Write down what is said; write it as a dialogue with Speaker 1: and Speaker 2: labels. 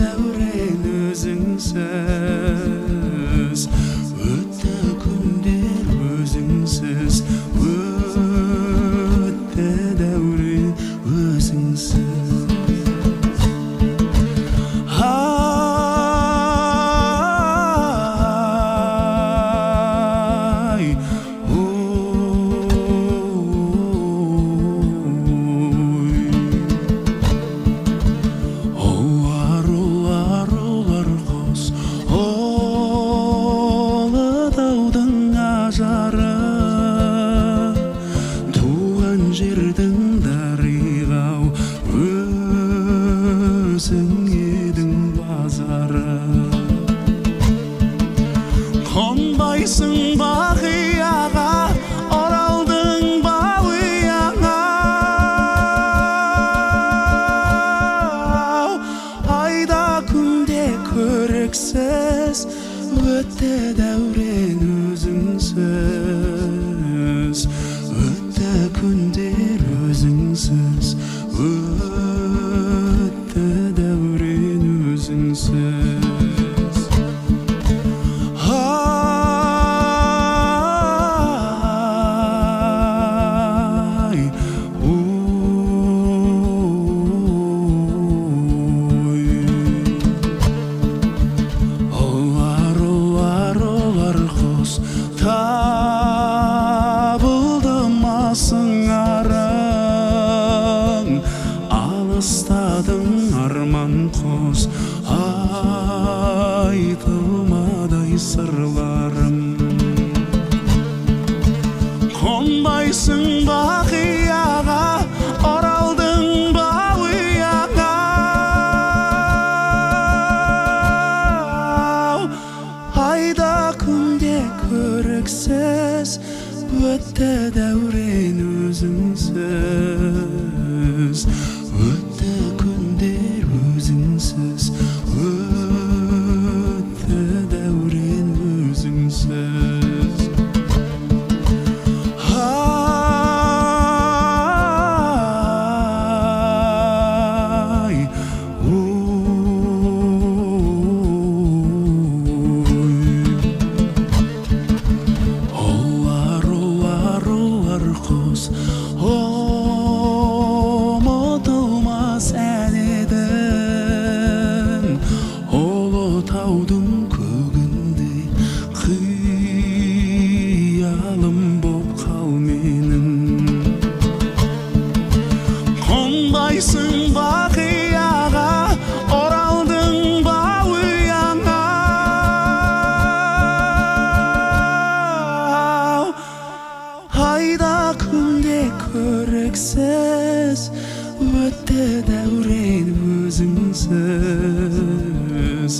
Speaker 1: дәурен өзіңсіз, өтті күндер өзіңсіз, өтті дәурен өзіңсіз. Туған жердің дариғау, өзің едің базары. Қонбайсың бақияға, оралдың бауияңа. Айда күнде көріксіз, өтті дәурен өзіңсіз, өтті күндер өзіңсіз, өтті дәурен өзіңсіз. Табылды ма сыңарың, алыстадың арман құс, айтылмадай сырларым. Қонбайсың бақияға, оралдың бауияңа. Айда күнде көріксіз, өтті дәурен өзіңсіз, өтті күндер өзіңсіз, өтті дәурен өзіңсіз. Ұмытылмас ән едің, Ұлытаудың көгінде, қиялым боп қал менің. Қонбайсың бақияға, оралдың бауияңа. Айда күнде көріксіз, өтті дәурен өзіңсіз,